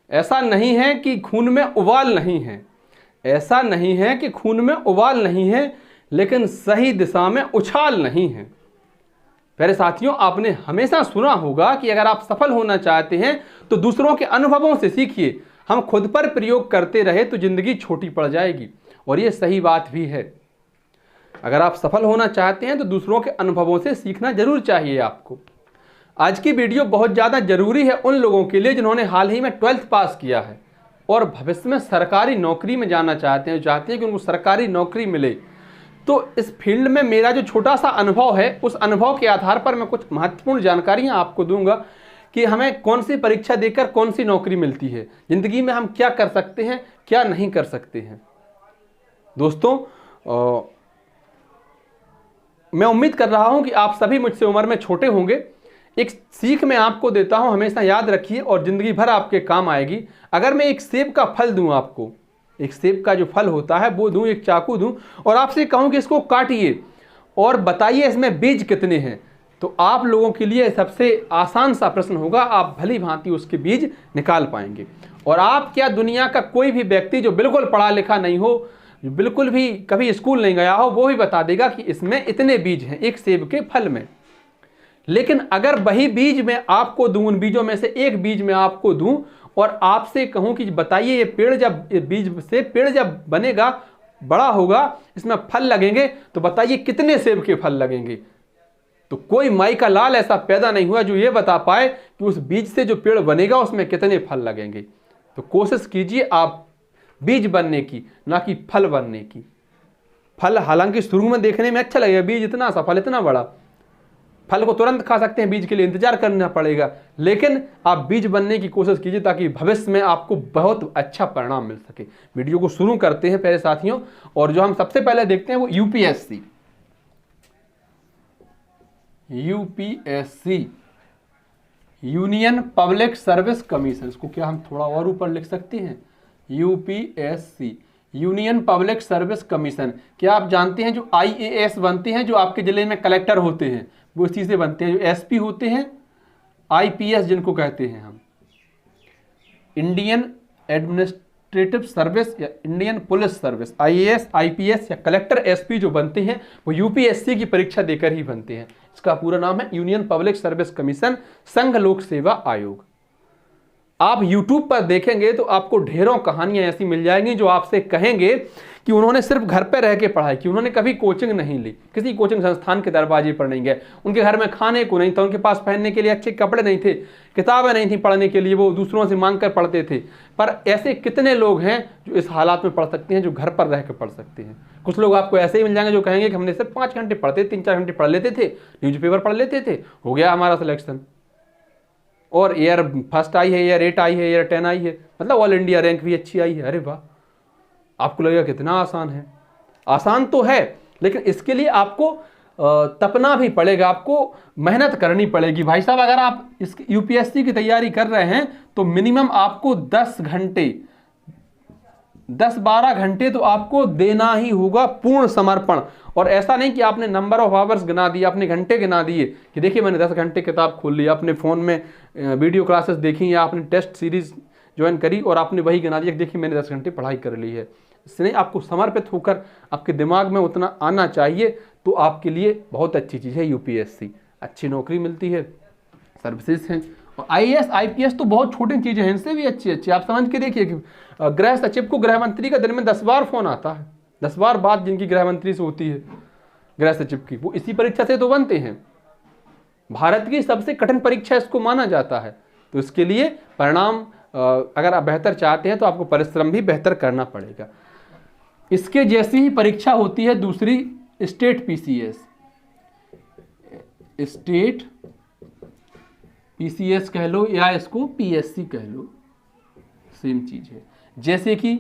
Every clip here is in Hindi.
ऐसा नहीं है कि खून में उबाल नहीं है, ऐसा नहीं है कि खून में उबाल नहीं है, लेकिन सही दिशा में उछाल नहीं है। प्यारे साथियों, आपने हमेशा सुना होगा कि अगर आप सफल होना चाहते हैं तो दूसरों के अनुभवों से सीखिए। हम खुद पर प्रयोग करते रहे तो जिंदगी छोटी पड़ जाएगी, और ये सही बात भी है। अगर आप सफल होना चाहते हैं तो दूसरों के अनुभवों से सीखना जरूर चाहिए आपको। आज की वीडियो बहुत ज़्यादा जरूरी है उन लोगों के लिए जिन्होंने हाल ही में 12th पास किया है और भविष्य में सरकारी नौकरी में जाना चाहते हैं, चाहते हैं कि उनको सरकारी नौकरी मिले। तो इस फील्ड में मेरा जो छोटा सा अनुभव है, उस अनुभव के आधार पर मैं कुछ महत्वपूर्ण जानकारियां आपको दूंगा कि हमें कौन सी परीक्षा देकर कौन सी नौकरी मिलती है, जिंदगी में हम क्या कर सकते हैं, क्या नहीं कर सकते हैं। दोस्तों, मैं उम्मीद कर रहा हूं कि आप सभी मुझसे उम्र में छोटे होंगे। एक सीख मैं आपको देता हूं, हमेशा याद रखिए और जिंदगी भर आपके काम आएगी। अगर मैं एक सेब का फल दूं आपको, एक सेब का जो फल होता है वो दूं, एक चाकू दूं और आपसे कहूं कि इसको काटिए और बताइए इसमें बीज कितने हैं, तो आप लोगों के लिए सबसे आसान सा प्रश्न होगा, आप भली भांति उसके बीज निकाल पाएंगे। और आप क्या, दुनिया का कोई भी व्यक्ति जो बिल्कुल पढ़ा लिखा नहीं हो, जो बिल्कुल भी कभी स्कूल नहीं गया हो, वो भी बता देगा कि इसमें इतने बीज हैं एक सेब के फल में। लेकिन अगर वही बीज मैं आपको दूं, उन बीजों में से एक बीज मैं आपको दूं और आपसे कहूं कि बताइए ये पेड़ जब, ये बीज से पेड़ जब बनेगा, बड़ा होगा, इसमें फल लगेंगे, तो बताइए कितने सेब के फल लगेंगे। तो कोई माई का लाल ऐसा पैदा नहीं हुआ जो ये बता पाए कि उस बीज से जो पेड़ बनेगा उसमें कितने फल लगेंगे। तो कोशिश कीजिए आप बीज बनने की, ना कि फल बनने की। फल हालांकि शुरू में देखने में अच्छा लगेगा, बीज इतना सा, फल इतना बड़ा, फल को तुरंत खा सकते हैं, बीज के लिए इंतजार करना पड़ेगा। लेकिन आप बीज बनने की कोशिश कीजिए ताकि भविष्य में आपको बहुत अच्छा परिणाम मिल सके। वीडियो को शुरू करते हैं प्यारे साथियों, और जो हम सबसे पहले देखते हैं वो UPSC. UPSC, union public service commission, इसको क्या हम थोड़ा और ऊपर लिख सकते हैं, UPSC, union public service commission. क्या आप जानते हैं जो आईएएस बनते हैं, जो आपके जिले में कलेक्टर होते हैं, वो इसी से बनते हैं। जो एसपी होते हैं, आईपीएस जिनको कहते हैं हम, इंडियन एडमिनिस्ट्रेटिव सर्विस या Indian police service, IAS, IPS या कलेक्टर, एसपी जो बनते हैं वो यूपीएससी की परीक्षा देकर ही बनते हैं। इसका पूरा नाम है यूनियन पब्लिक सर्विस कमीशन, संघ लोक सेवा आयोग। आप YouTube पर देखेंगे तो आपको ढेरों कहानियां ऐसी मिल जाएंगी जो आपसे कहेंगे कि उन्होंने सिर्फ घर पर रह के पढ़ाई की, उन्होंने कभी कोचिंग नहीं ली, किसी कोचिंग संस्थान के दरवाजे पर नहीं गए, उनके घर में खाने को नहीं था, उनके पास पहनने के लिए अच्छे कपड़े नहीं थे, किताबें नहीं थी पढ़ने के लिए, वो दूसरों से मांग कर पढ़ते थे। पर ऐसे कितने लोग हैं जो इस हालात में पढ़ सकते हैं, जो घर पर रह कर पढ़ सकते हैं। कुछ लोग आपको ऐसे ही मिल जाएंगे जो कहेंगे कि हमने सिर्फ 5 घंटे पढ़ते, 3-4 घंटे पढ़ लेते थे, न्यूज़पेपर पढ़ लेते थे, हो गया हमारा सिलेक्शन, और एयर फर्स्ट आई है, एयर 8 आई है, एयर 10 आई है, मतलब ऑल इंडिया रैंक भी अच्छी आई है। अरे वाह, आपको लगेगा कितना आसान है। आसान तो है, लेकिन इसके लिए आपको तपना भी पड़ेगा, आपको मेहनत करनी पड़ेगी। भाई साहब, अगर आप इस यूपीएससी की तैयारी कर रहे हैं तो मिनिमम आपको 10 घंटे, 10-12 घंटे तो आपको देना ही होगा, पूर्ण समर्पण। और ऐसा नहीं कि आपने नंबर ऑफ आवर्स गिना दिए, आपने घंटे गिना दिए कि देखिए मैंने 10 घंटे किताब खोल ली, अपने फ़ोन में वीडियो क्लासेस देखी या आपने टेस्ट सीरीज ज्वाइन करी और आपने वही गिना दिया कि देखिए मैंने 10 घंटे पढ़ाई कर ली है। इससे नहीं, आपको समर्पित होकर आपके दिमाग में उतना आना चाहिए, तो आपके लिए बहुत अच्छी चीज़ है यूपीएससी। अच्छी नौकरी मिलती है, सर्विसेज हैं। और आईएएस, आईपीएस तो बहुत छोटी चीज़ें हैं, इनसे भी अच्छी अच्छी आप समझ के देखिए कि गृह सचिव को गृह मंत्री का दिन में 10 बार फोन आता है, 10 बार बात जिनकी गृह मंत्री से होती है, गृह सचिव की, वो इसी परीक्षा से तो बनते हैं। भारत की सबसे कठिन परीक्षा इसको माना जाता है। तो इसके लिए परिणाम अगर आप बेहतर चाहते हैं तो आपको परिश्रम भी बेहतर करना पड़ेगा। इसके जैसी ही परीक्षा होती है दूसरी, स्टेट पीसीएस, स्टेट पीसीएस कह लो या इसको पीएससी कह लो, सेम चीज है। जैसे कि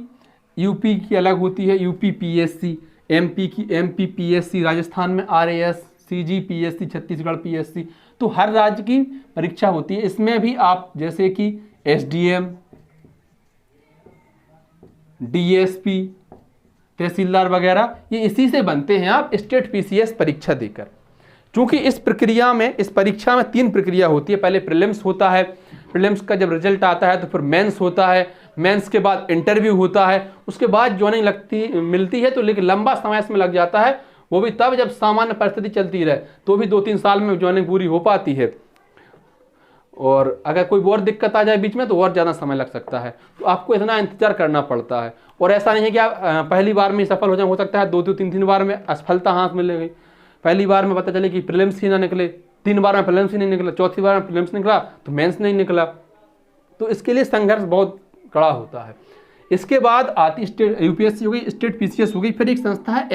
यूपी की अलग होती है यूपी पीएससी, एमपी की एमपी पीएससी, राजस्थान में RAS, CG PSC, Chhattisgarh PSC. तो हर राज्य की परीक्षा होती है। इसमें भी आप जैसे कि एसडीएम, डीएसपी, तहसीलदार वगैरह, ये इसी से बनते हैं आप स्टेट पीसीएस परीक्षा देकर। क्योंकि इस प्रक्रिया में, इस परीक्षा में 3 प्रक्रिया होती है। पहले प्रीलिम्स होता है, प्रीलिम्स का जब रिजल्ट आता है तो फिर मेंस होता है, मेंस के बाद इंटरव्यू होता है, उसके बाद ज्वाइनिंग मिलती है। तो लेकिन लंबा समय इसमें लग जाता है, वो भी तब जब सामान्य परिस्थिति चलती रहे, तो भी 2-3 साल में ज्वाइनिंग पूरी हो पाती है। और अगर कोई और दिक्कत आ जाए बीच में तो और ज़्यादा समय लग सकता है। तो आपको इतना इंतजार करना पड़ता है। और ऐसा नहीं है कि आप पहली बार में सफल हो जाए, हो सकता है 2-3 बार में असफलता हाथ में ले गई। पहली बार में पता चले कि प्रीलिम्स ही ना निकले, 3 बार में प्रीलिम्स ही नहीं निकला, चौथी बार में प्रीलिम्स निकला तो मेंस नहीं निकला। तो इसके लिए संघर्ष बहुत कड़ा होता है। इसके बाद आती स्टेट यूपीएससी हो गई, स्टेट पीसीएस हो गई, फिर एक संस्था है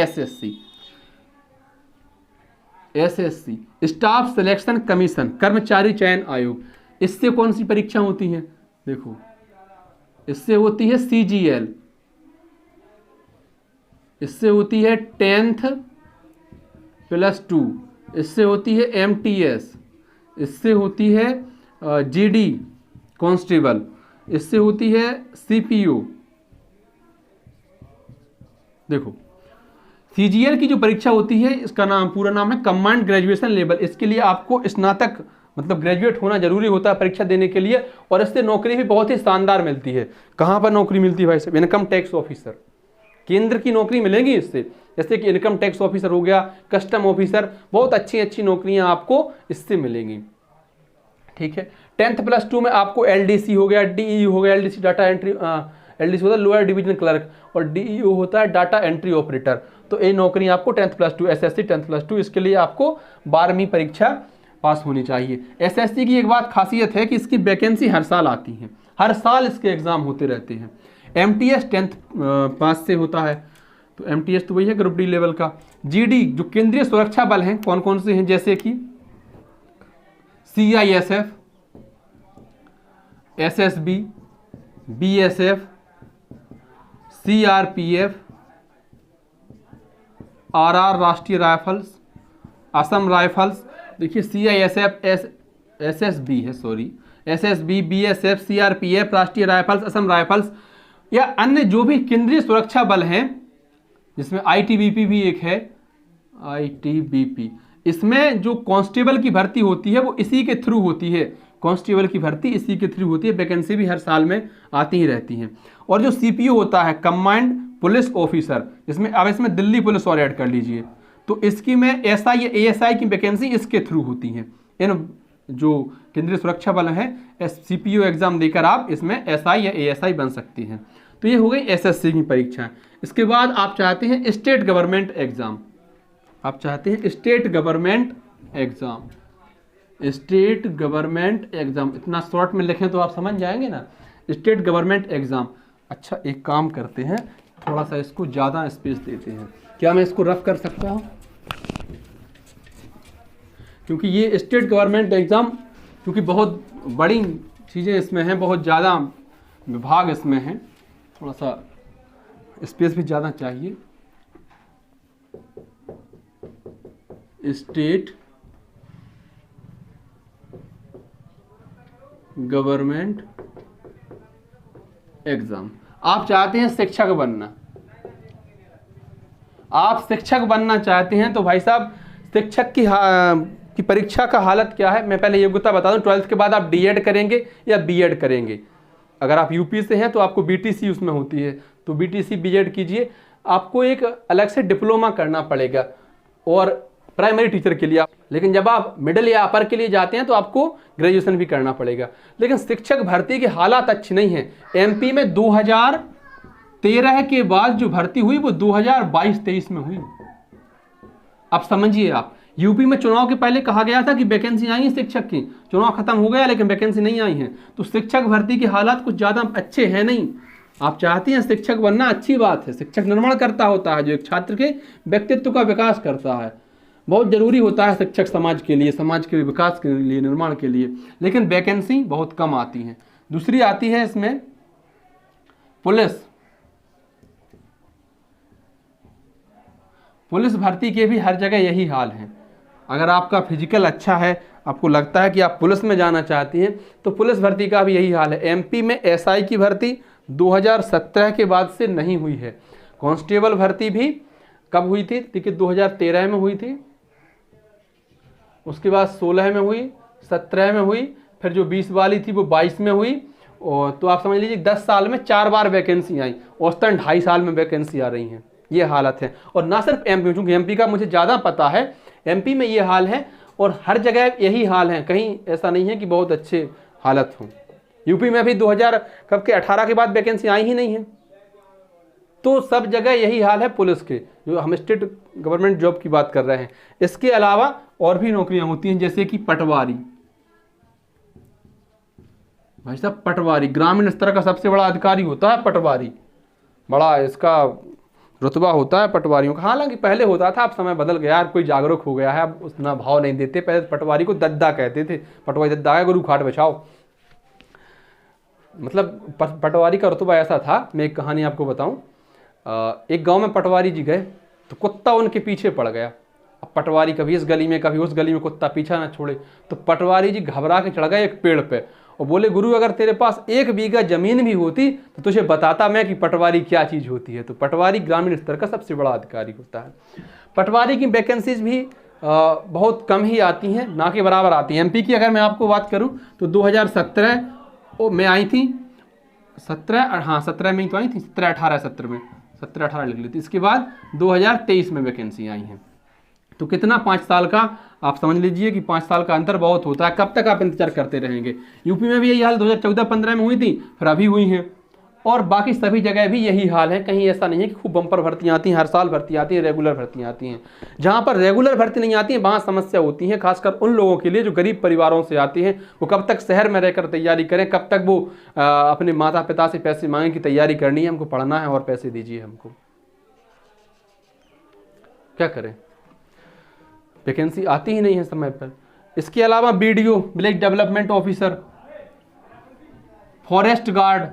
एसएससी, स्टाफ सिलेक्शन कमीशन, कर्मचारी चयन आयोग। इससे कौन सी परीक्षा होती है? देखो, इससे होती है CGL, इससे होती है 10th +2, इससे होती है MTS, इससे होती है GD कांस्टेबल, इससे होती है CPO। देखो, CGL की जो परीक्षा होती है, इसका नाम पूरा नाम है कमांड ग्रेजुएशन लेवल। इसके लिए आपको स्नातक मतलब ग्रेजुएट होना जरूरी होता है परीक्षा देने के लिए, और इससे नौकरी भी बहुत ही शानदार मिलती है। कहाँ पर नौकरी मिलती है भाई साहब? इनकम टैक्स ऑफिसर, केंद्र की नौकरी मिलेगी इससे, जैसे कि इनकम टैक्स ऑफिसर हो गया, कस्टम ऑफिसर, बहुत अच्छी अच्छी नौकरियां आपको इससे मिलेंगी। ठीक है, 10th +2 में आपको LDC हो गया, DEO हो गया, LDC डाटा एंट्री, LDC होता है लोअर डिवीजन क्लर्क, और DEO होता है डाटा एंट्री ऑपरेटर। तो ये नौकरी आपको 10th +2, SSC 10th +2, इसके लिए आपको 12वीं परीक्षा पास होनी चाहिए। SSC की एक बात खासियत है कि इसकी वैकेंसी हर साल आती है, हर साल इसके एग्जाम होते रहते हैं। MTS 10th पास से होता है, तो MTS तो वही है ग्रुप D लेवल का। GD जो केंद्रीय सुरक्षा बल हैं, कौन कौन से हैं? जैसे कि CISF, SSB, BSF, CRPF, RR राष्ट्रीय राइफल्स, असम राइफल्स। देखिए CISF, SSB है, सॉरी, SSB, BSF, CRPF, राष्ट्रीय राइफल्स, असम राइफल्स, या अन्य जो भी केंद्रीय सुरक्षा बल हैं, जिसमें ITBP भी एक है, ITBP। इसमें जो कांस्टेबल की भर्ती होती है वो इसी के थ्रू होती है, कांस्टेबल की भर्ती इसी के थ्रू होती है, वैकेंसी भी हर साल में आती ही रहती हैं। और जो CPO होता है कमांड पुलिस ऑफिसर, इसमें अब इसमें दिल्ली पुलिस और ऐड कर लीजिए, तो इसकी में SI या ASI की वैकेंसी इसके थ्रू होती हैं। इन जो केंद्रीय सुरक्षा बल है, CPO एग्जाम देकर आप इसमें SI या ASI बन सकती हैं। तो ये हो गई SSC की परीक्षा। इसके बाद आप चाहते हैं स्टेट गवर्नमेंट एग्जाम, आप चाहते हैं state government exam, state government exam, इतना शॉर्ट में लिखें तो आप समझ जाएंगे ना, स्टेट गवर्नमेंट एग्जाम। अच्छा, एक काम करते हैं, थोड़ा सा इसको ज़्यादा स्पेस देते हैं। क्या मैं इसको रफ कर सकता हूँ? क्योंकि ये स्टेट गवर्नमेंट एग्ज़ाम, क्योंकि बहुत बड़ी चीज़ें इसमें हैं, बहुत ज़्यादा विभाग इसमें हैं, थोड़ा सा स्पेस भी ज़्यादा चाहिए। स्टेट गवर्नमेंट एग्ज़ाम, आप चाहते हैं शिक्षक बनना, आप शिक्षक बनना चाहते हैं, तो भाई साहब शिक्षक की परीक्षा का हालत क्या है? मैं पहले योग्यता बता दूं, 12th के बाद आप D.Ed करेंगे या B.Ed करेंगे। अगर आप यूपी से हैं तो आपको BTC उसमें होती है, तो BTC B.Ed कीजिए। आपको एक अलग से डिप्लोमा करना पड़ेगा और प्राइमरी टीचर के लिए आप, लेकिन जब आप मिडिल या अपर के लिए जाते हैं तो आपको ग्रेजुएशन भी करना पड़ेगा। लेकिन शिक्षक भर्ती की हालात अच्छी नहीं है। MP में 2013 के बाद जो भर्ती हुई वो 2022-23 में हुई। अब समझिए आप, यूपी में चुनाव के पहले कहा गया था कि वैकेंसी आई है शिक्षक की, चुनाव खत्म हो गया लेकिन वैकेंसी नहीं आई है, तो शिक्षक भर्ती की हालात कुछ ज़्यादा अच्छे हैं नहीं। आप चाहते हैं शिक्षक बनना, अच्छी बात है, शिक्षक निर्माण करता होता है जो एक छात्र के व्यक्तित्व का विकास करता है, बहुत जरूरी होता है शिक्षक समाज के लिए, समाज के विकास के लिए, निर्माण के लिए, लेकिन वैकेंसी बहुत कम आती है। दूसरी आती है इसमें पुलिस भर्ती के भी हर जगह यही हाल है। अगर आपका फिजिकल अच्छा है, आपको लगता है कि आप पुलिस में जाना चाहती हैं, तो पुलिस भर्ती का भी यही हाल है। MP में SI की भर्ती 2017 के बाद से नहीं हुई है। कांस्टेबल भर्ती भी कब हुई थी? देखिए 2013 में हुई थी, उसके बाद 16 में हुई, 17 में हुई, फिर जो 20 वाली थी वो 22 में हुई, और तो आप समझ लीजिए 10 साल में 4 बार वैकेंसी आई, औसतन 2.5 साल में वैकेंसी आ रही हैं। ये हालत है। और ना सिर्फ एमपी, चूंकि एमपी का मुझे ज़्यादा पता है, एमपी में ये हाल है और हर जगह यही हाल है, कहीं ऐसा नहीं है कि बहुत अच्छे हालत हों। यूपी में भी 2018 के बाद वैकेंसी आई ही नहीं है। तो सब जगह यही हाल है पुलिस के, जो हम स्टेट गवर्नमेंट जॉब की बात कर रहे हैं। इसके अलावा और भी नौकरियां होती हैं, जैसे कि पटवारी। भाई साहब, पटवारी ग्रामीण स्तर का सबसे बड़ा अधिकारी होता है पटवारी, बड़ा इसका रुतबा होता है पटवारियों का। हालांकि पहले होता था, अब समय बदल गया, यार कोई जागरूक हो गया है, अब उतना भाव नहीं देते। पहले पटवारी को दद्दा कहते थे, पटवारी दद्दा है, गुरु खाट बचाओ। मतलब पटवारी का रुतबा ऐसा था। मैं एक कहानी आपको बताऊं। एक गांव में पटवारी जी गए तो कुत्ता उनके पीछे पड़ गया। अब पटवारी कभी इस गली में कभी उस गली में, कुत्ता पीछा ना छोड़े। तो पटवारी जी घबरा के चढ़ गए एक पेड़ पे और बोले, गुरु अगर तेरे पास 1 बीघा जमीन भी होती तो तुझे बताता मैं कि पटवारी क्या चीज होती है। तो पटवारी ग्रामीण स्तर का सबसे बड़ा अधिकारी होता है। पटवारी की वैकेंसीज भी बहुत कम ही आती हैं, ना के बराबर आती हैं। एमपी की अगर मैं आपको बात करूं तो 2017 में आई थी, 17 में ही तो आई थी, 17-18 में, 17-18 लिख ली थी। इसके बाद 2023 में वैकेंसी आई हैं। तो कितना, 5 साल का आप समझ लीजिए कि 5 साल का अंतर बहुत होता है। कब तक आप इंतजार करते रहेंगे। यूपी में भी यही हाल 2014-15 में हुई थी, फिर अभी हुई हैं, और बाकी सभी जगह भी यही हाल है। कहीं ऐसा नहीं है कि खूब बम्पर भर्तियाँ आती हैं, हर साल भर्ती आती हैं, रेगुलर भर्तियाँ आती हैं। जहाँ पर रेगुलर भर्ती नहीं आती है वहाँ समस्या होती है, खासकर उन लोगों के लिए जो गरीब परिवारों से आती हैं। वो कब तक शहर में रहकर तैयारी करें, कब तक वो अपने माता पिता से पैसे मांगें कि तैयारी करनी है, हमको पढ़ना है और पैसे दीजिए हमको। क्या करें, वैकेंसी आती ही नहीं है समय पर। इसके अलावा BDO, village development officer, forest guard,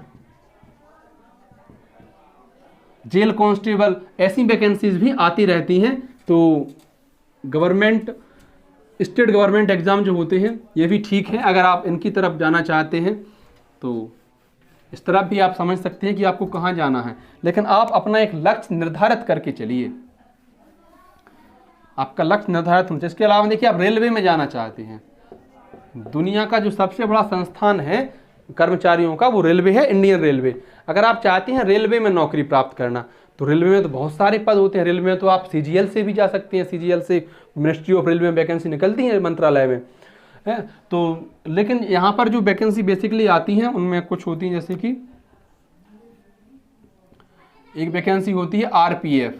jail constable, ऐसी वैकेंसीज भी आती रहती हैं। तो गवर्नमेंट, स्टेट गवर्नमेंट एग्जाम जो होते हैं ये भी ठीक है। अगर आप इनकी तरफ जाना चाहते हैं तो इस तरफ भी आप समझ सकते हैं कि आपको कहाँ जाना है। लेकिन आप अपना एक लक्ष्य निर्धारित करके चलिए, आपका लक्ष्य निर्धारित होना चाहिए। इसके अलावा देखिए, आप रेलवे में जाना चाहते हैं, दुनिया का जो सबसे बड़ा संस्थान है कर्मचारियों का वो रेलवे है, इंडियन रेलवे। अगर आप चाहते हैं रेलवे में नौकरी प्राप्त करना तो रेलवे में तो बहुत सारे पद होते हैं। रेलवे में तो आप सीजीएल से भी जा सकते हैं, सीजीएल से मिनिस्ट्री ऑफ रेलवे में वैकेंसी निकलती है मंत्रालय में है। तो लेकिन यहाँ पर जो वैकेंसी बेसिकली आती हैं उनमें कुछ होती हैं, जैसे कि एक वैकेंसी होती है आरपीएफ,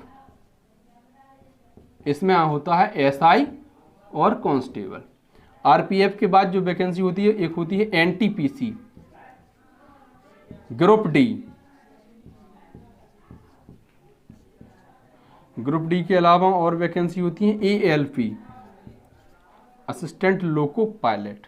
इसमें होता है एसआई और कांस्टेबल। आरपीएफ के बाद जो वैकेंसी होती है एक होती है NTPC, group D. Group D के अलावा और वैकेंसी होती है ALP, assistant loco pilot.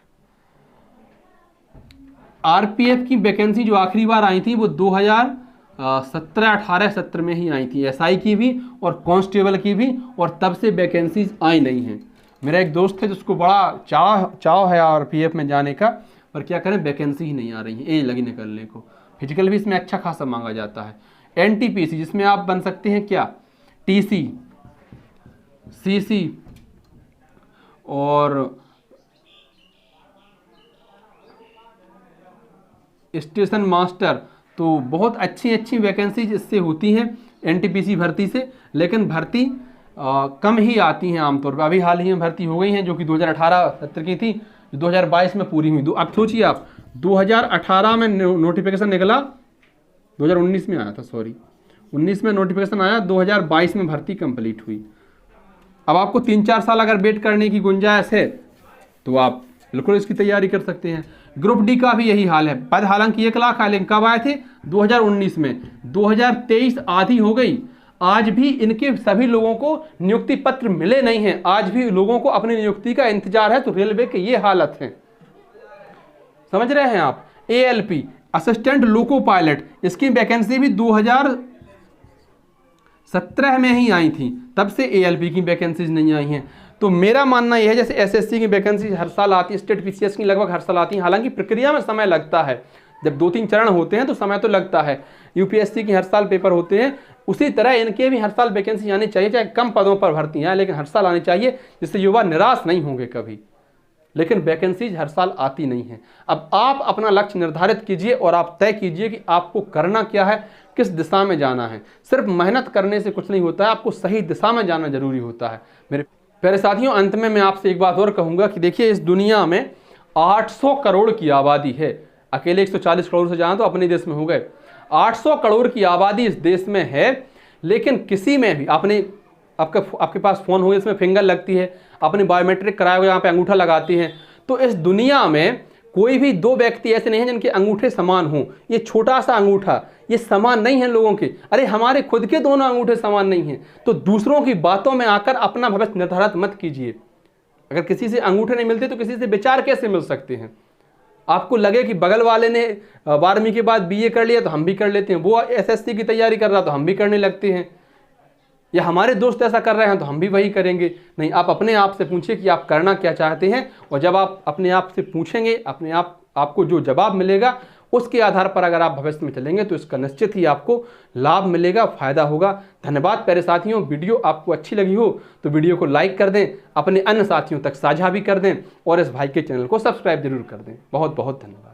RPF की वैकेंसी जो आखिरी बार आई थी वो 2017-18 सत्र में ही आई थी, एसआई की भी और कांस्टेबल की भी, और तब से वैकेंसीज आई नहीं हैं। मेरा एक दोस्त है जिसको बड़ा चाव है आरपीएफ में जाने का, पर क्या करें, वैकेंसी ही नहीं आ रही है, एज लगी निकलने को। फिजिकल भी इसमें अच्छा खासा मांगा जाता है। एनटीपीसी, जिसमें आप बन सकते हैं क्या, टीसी, सीसी और स्टेशन मास्टर। तो बहुत अच्छी वैकेंसीज इससे होती हैं एनटीपीसी भर्ती से, लेकिन भर्ती कम ही आती हैं आमतौर पर। अभी हाल ही में भर्ती हो गई हैं जो कि 2018 सत्र की थी, 2022 में पूरी हुई। अब सोचिए आप, 2018 में नोटिफिकेशन निकला, 2019 में आया था, सॉरी 19 में नोटिफिकेशन आया, 2022 में भर्ती कंप्लीट हुई। अब आपको 3-4 साल अगर वेट करने की गुंजाइश है तो आप बिल्कुल इसकी तैयारी कर सकते हैं। ग्रुप डी का भी यही हाल है। पद हालांकि 1 लाख आए, लेकिन कब आए थे, 2019 में। 2023 आधी हो गई, आज भी इनके सभी लोगों को नियुक्ति पत्र मिले नहीं हैं। आज भी लोगों को अपनी नियुक्ति का इंतजार है। तो रेलवे के ये हालत है, समझ रहे हैं आप। एएलपी, असिस्टेंट लोको पायलट, इसकी वैकेंसी भी 2017 में ही आई थी, तब से एएलपी की वैकेंसीज नहीं आई हैं। तो मेरा मानना यह है, जैसे एसएससी की वैकेंसी हर साल आती है, स्टेट पीसीएस की लगभग हर साल आती है, हालांकि प्रक्रिया में समय लगता है। जब 2-3 चरण होते हैं तो समय तो लगता है। यूपीएससी की हर साल पेपर होते हैं, उसी तरह इनके भी हर साल वैकेंसी आनी चाहिए, चाहे कम पदों पर भर्ती हैं, लेकिन हर साल आनी चाहिए, जिससे युवा निराश नहीं होंगे कभी। लेकिन वैकेंसीज हर साल आती नहीं है। अब आप अपना लक्ष्य निर्धारित कीजिए और आप तय कीजिए कि आपको करना क्या है, किस दिशा में जाना है। सिर्फ मेहनत करने से कुछ नहीं होता है, आपको सही दिशा में जाना जरूरी होता है। मेरे प्यारे साथियों, अंत में मैं आपसे एक बात और कहूँगा कि देखिए, इस दुनिया में 800 करोड़ की आबादी है। अकेले 140 करोड़ से जाना तो अपने देश में हो गए। 800 करोड़ की आबादी इस देश में है, लेकिन किसी में भी आपके पास फ़ोन हो, इसमें फिंगर लगती है, अपनी बायोमेट्रिक कराए हुए यहाँ पे अंगूठा लगाती हैं। तो इस दुनिया में कोई भी दो व्यक्ति ऐसे नहीं हैं जिनके अंगूठे समान हों। ये छोटा सा अंगूठा, ये समान नहीं है लोगों के। अरे हमारे खुद के दोनों अंगूठे समान नहीं हैं। तो दूसरों की बातों में आकर अपना भविष्य निर्धारित मत कीजिए। अगर किसी से अंगूठे नहीं मिलते तो किसी से विचार कैसे मिल सकते हैं। आपको लगे कि बगल वाले ने 12वीं के बाद बीए कर लिया तो हम भी कर लेते हैं, वो एसएससी की तैयारी कर रहा तो हम भी करने लगते हैं, या हमारे दोस्त ऐसा कर रहे हैं तो हम भी वही करेंगे। नहीं, आप अपने आप से पूछिए कि आप करना क्या चाहते हैं, और जब आप अपने आप से पूछेंगे, आपको जो जवाब मिलेगा उसके आधार पर अगर आप भविष्य में चलेंगे तो इसका निश्चित ही आपको लाभ मिलेगा, फायदा होगा। धन्यवाद प्यारे साथियों। वीडियो आपको अच्छी लगी हो तो वीडियो को लाइक कर दें, अपने अन्य साथियों तक साझा भी कर दें, और इस भाई के चैनल को सब्सक्राइब जरूर कर दें। बहुत बहुत धन्यवाद।